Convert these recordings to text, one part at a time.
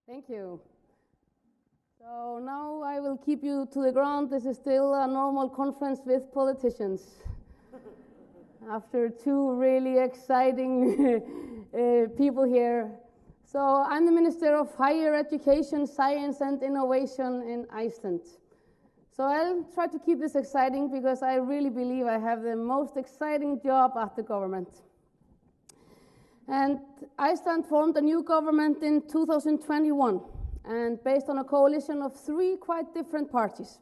Thank you. So now I will keep you to the ground. This is still a normal conference with politicians. After two really exciting people here. So I'm the Minister of Higher Education, Science and Innovation in Iceland. So I'll try to keep this exciting because I really believe I have the most exciting job at the government. And Iceland formed a new government in 2021, and based on a coalition of three quite different parties.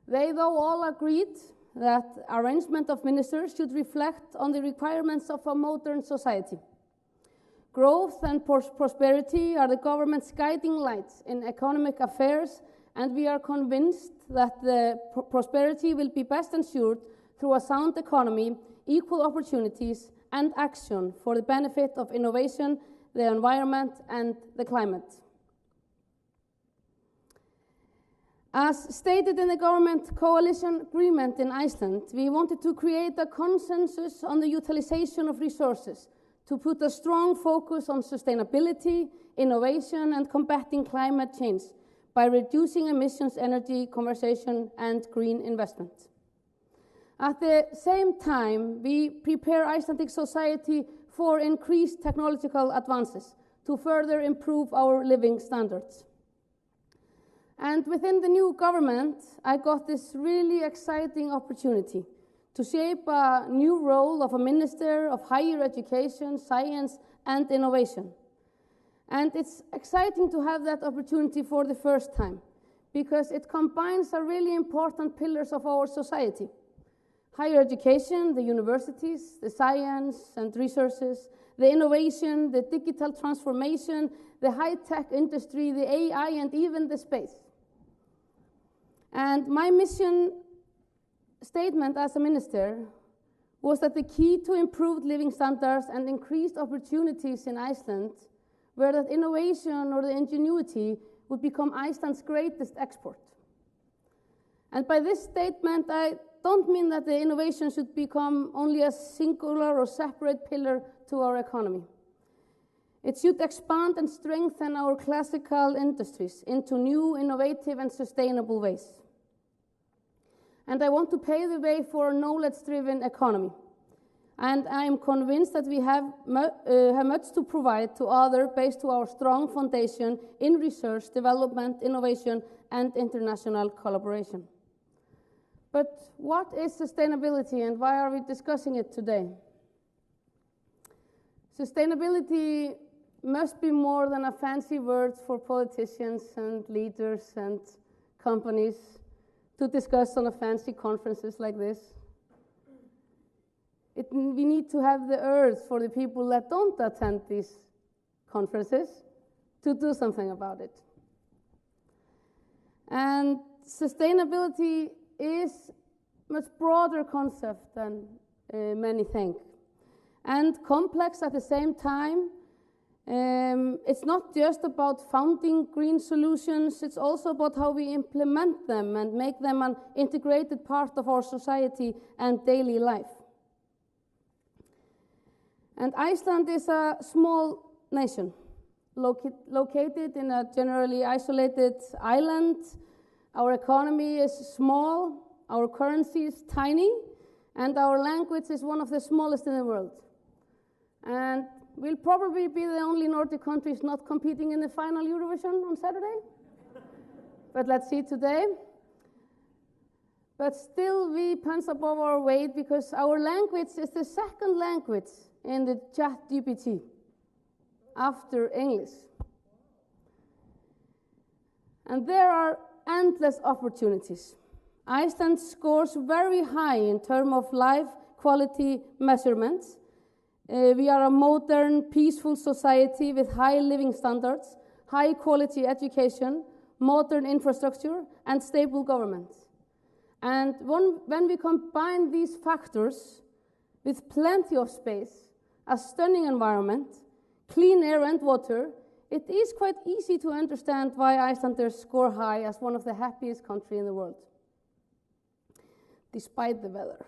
They, though, all agreed that arrangement of ministers should reflect on the requirements of a modern society. Growth and prosperity are the government's guiding lights in economic affairs, and we are convinced that the prosperity will be best ensured through a sound economy, equal opportunities, and action for the benefit of innovation, the environment, and the climate. As stated in the government coalition agreement in Iceland, we wanted to create a consensus on the utilization of resources, to put a strong focus on sustainability, innovation, and combating climate change by reducing emissions, energy conservation, and green investment. At the same time, we prepare Icelandic society for increased technological advances to further improve our living standards. And within the new government, I got this really exciting opportunity to shape a new role of a Minister of Higher Education, Science and Innovation. And it's exciting to have that opportunity for the first time because it combines a really important pillars of our society. Higher education, the universities, the science and resources, the innovation, the digital transformation, the high-tech industry, the AI, and even the space. And my mission statement as a minister was that the key to improved living standards and increased opportunities in Iceland were that innovation or the ingenuity would become Iceland's greatest export. And by this statement, I don't mean that the innovation should become only a singular or separate pillar to our economy. It should expand and strengthen our classical industries into new, innovative, and sustainable ways. And I want to pave the way for a knowledge-driven economy. And I am convinced that we have much to provide to others based on our strong foundation in research, development, innovation, and international collaboration. But what is sustainability and why are we discussing it today? Sustainability must be more than a fancy word for politicians and leaders and companies to discuss on a fancy conferences like this. We need to have the urge for the people that don't attend these conferences to do something about it. And sustainability is a much broader concept than many think, and complex at the same time. It's not just about founding green solutions, it's also about how we implement them and make them an integrated part of our society and daily life. And Iceland is a small nation, located in a generally isolated island. Our economy is small, our currency is tiny, and our language is one of the smallest in the world. And we'll probably be the only Nordic countries not competing in the final Eurovision on Saturday. But let's see today. But still we punch above our weight because our language is the second language in the ChatGPT after English. And there are endless opportunities. Iceland scores very high in terms of life quality measurements. We are a modern, peaceful society with high living standards, high quality education, modern infrastructure, and stable government. And when we combine these factors with plenty of space, a stunning environment, clean air and water, it is quite easy to understand why Icelanders score high as one of the happiest countries in the world, despite the weather.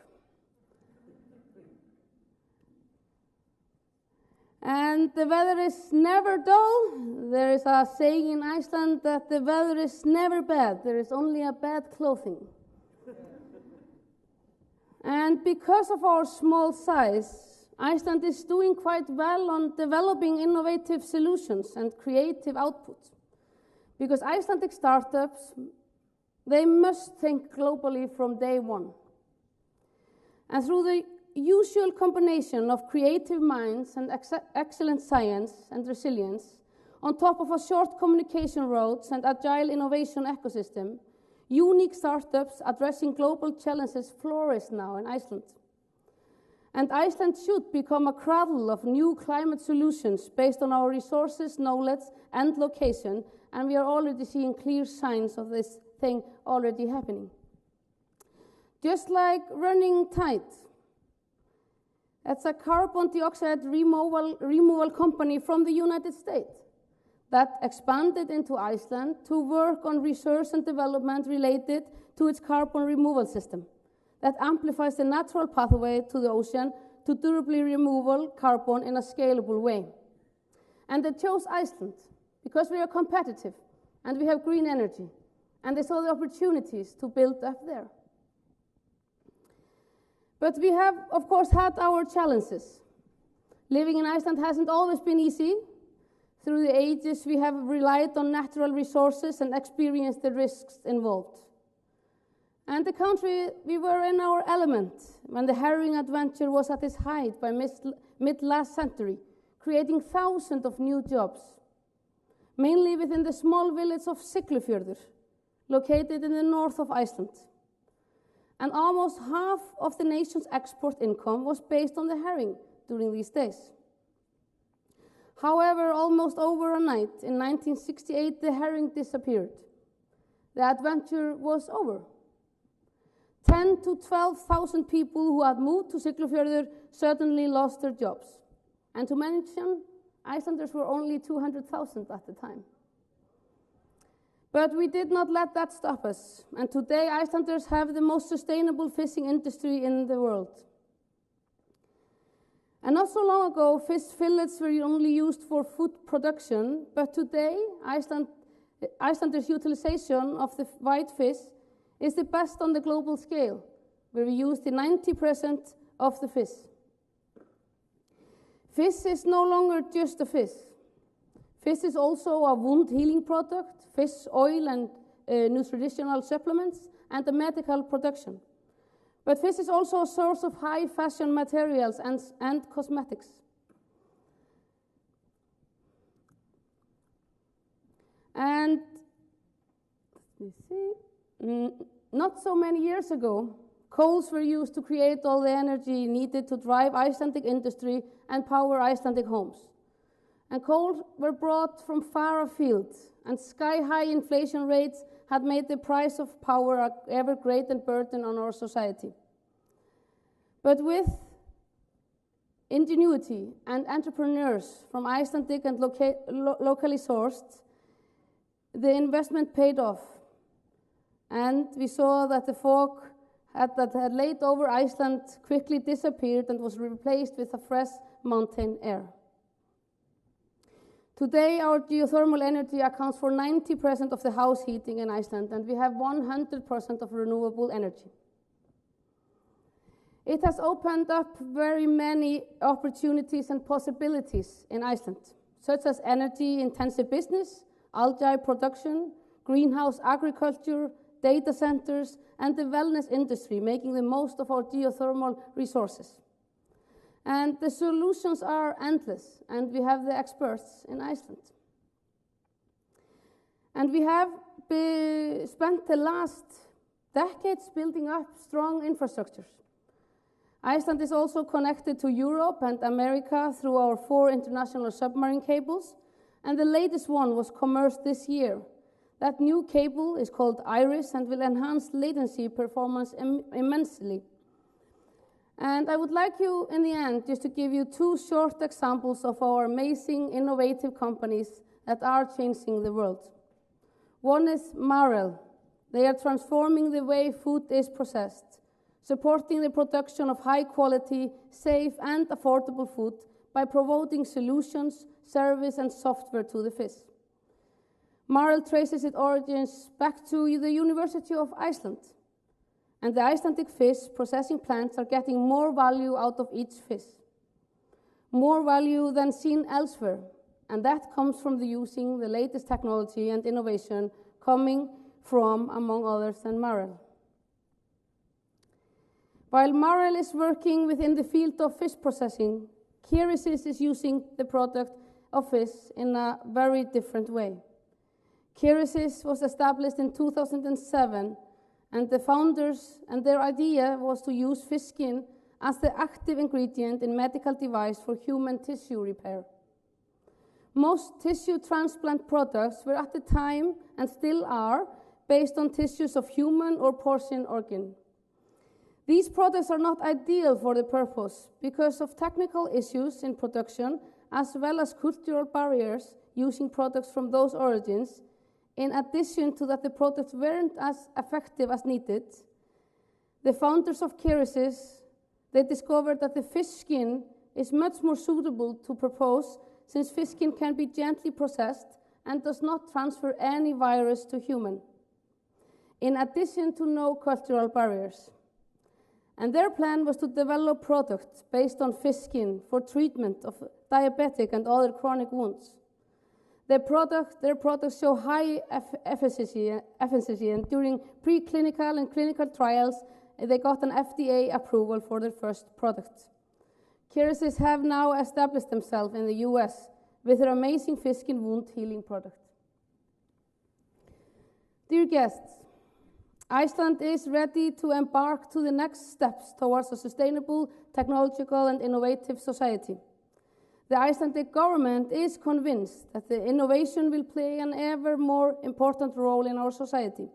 And the weather is never dull. There is a saying in Iceland that the weather is never bad. There is only a bad clothing. And because of our small size, Iceland is doing quite well on developing innovative solutions and creative output. Because Icelandic startups, they must think globally from day one. And through the usual combination of creative minds and excellent science and resilience, on top of a short communication routes and agile innovation ecosystem, unique startups addressing global challenges flourish now in Iceland. And Iceland should become a cradle of new climate solutions based on our resources, knowledge, and location, and we are already seeing clear signs of this thing already happening. Just like running tide. That's a carbon dioxide removal company from the United States that expanded into Iceland to work on research and development related to its carbon removal system that amplifies the natural pathway to the ocean to durably remove carbon in a scalable way. And they chose Iceland because we are competitive and we have green energy, and they saw the opportunities to build up there. But we have, of course, had our challenges. Living in Iceland hasn't always been easy. Through the ages, we have relied on natural resources and experienced the risks involved. And the country, we were in our element when the herring adventure was at its height by mid-last century, creating thousands of new jobs, mainly within the small village of Sigurbjörnsdóttir, located in the north of Iceland. And almost half of the nation's export income was based on the herring during these days. However, almost overnight, in 1968, the herring disappeared. The adventure was over. 10,000 to 12,000 people who had moved to Sigurbjörnsdóttir suddenly lost their jobs. And to mention, Icelanders were only 200,000 at the time. But we did not let that stop us, and today Icelanders have the most sustainable fishing industry in the world. And not so long ago, fish fillets were only used for food production, but today Icelanders' utilization of the white fish is the best on the global scale, where we use the 90% of the fish. Fish is no longer just a fish. Fish is also a wound healing product, fish oil and nutritional supplements, and a medical production. But fish is also a source of high fashion materials and cosmetics. And not so many years ago, coals were used to create all the energy needed to drive Icelandic industry and power Icelandic homes. And coal were brought from far afield, and sky-high inflation rates had made the price of power an ever greater burden on our society. But with ingenuity and entrepreneurs from Icelandic and locally sourced, the investment paid off. And we saw that the fog that had laid over Iceland quickly disappeared and was replaced with a fresh mountain air. Today, our geothermal energy accounts for 90% of the house heating in Iceland, and we have 100% of renewable energy. It has opened up very many opportunities and possibilities in Iceland, such as energy-intensive business, algae production, greenhouse agriculture, data centers, and the wellness industry, making the most of our geothermal resources. And the solutions are endless, and we have the experts in Iceland. And we have spent the last decades building up strong infrastructures. Iceland is also connected to Europe and America through our 4 international submarine cables, and the latest one was commercialized this year. That new cable is called IRIS and will enhance latency performance immensely. And I would like you, in the end, just to give you 2 short examples of our amazing, innovative companies that are changing the world. One is Marel. They are transforming the way food is processed, supporting the production of high-quality, safe, and affordable food by promoting solutions, service, and software to the fish. Marel traces its origins back to the University of Iceland, and the Icelandic fish processing plants are getting more value out of each fish, more value than seen elsewhere, and that comes from using the latest technology and innovation coming from, among others, than Marel. While Marel is working within the field of fish processing, Kerecis is using the product of fish in a very different way. Kerecis was established in 2007, and the founders and their idea was to use fish skin as the active ingredient in medical device for human tissue repair. Most tissue transplant products were at the time, and still are, based on tissues of human or porcine organ. These products are not ideal for the purpose because of technical issues in production, as well as cultural barriers using products from those origins. In addition to that, the products weren't as effective as needed. The founders of Kerecis, they discovered that the fish skin is much more suitable to purpose, since fish skin can be gently processed and does not transfer any virus to human, in addition to no cultural barriers. And their plan was to develop products based on fish skin for treatment of diabetic and other chronic wounds. Their products show high efficacy, and during preclinical and clinical trials, they got an FDA approval for their first product. Kerecis have now established themselves in the US with their amazing fish skin wound healing product. Dear guests, Iceland is ready to embark to the next steps towards a sustainable, technological, and innovative society. The Icelandic government is convinced that the innovation will play an ever more important role in our society.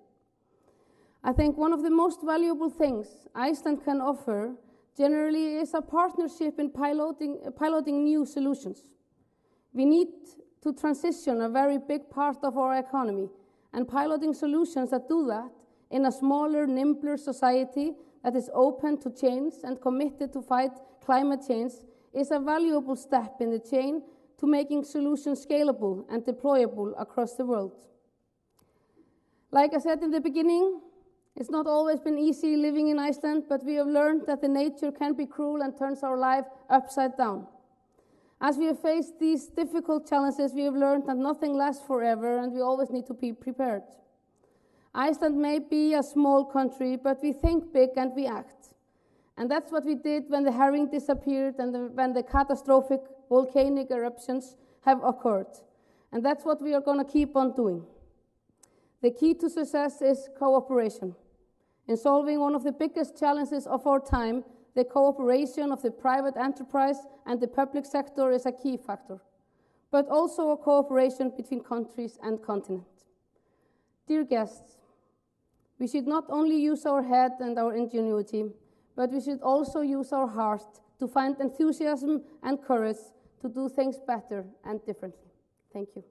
I think one of the most valuable things Iceland can offer generally is a partnership in piloting new solutions. We need to transition a very big part of our economy, and piloting solutions that do that in a smaller, nimbler society that is open to change and committed to fight climate change is a valuable step in the chain to making solutions scalable and deployable across the world. Like I said in the beginning, it's not always been easy living in Iceland, but we have learned that the nature can be cruel and turns our life upside down. As we have faced these difficult challenges, we have learned that nothing lasts forever, and we always need to be prepared. Iceland may be a small country, but we think big and we act. And that's what we did when the herring disappeared and when the catastrophic volcanic eruptions have occurred. And that's what we are going to keep on doing. The key to success is cooperation. In solving one of the biggest challenges of our time, the cooperation of the private enterprise and the public sector is a key factor, but also a cooperation between countries and continents. Dear guests, we should not only use our head and our ingenuity, but we should also use our heart to find enthusiasm and courage to do things better and differently. Thank you.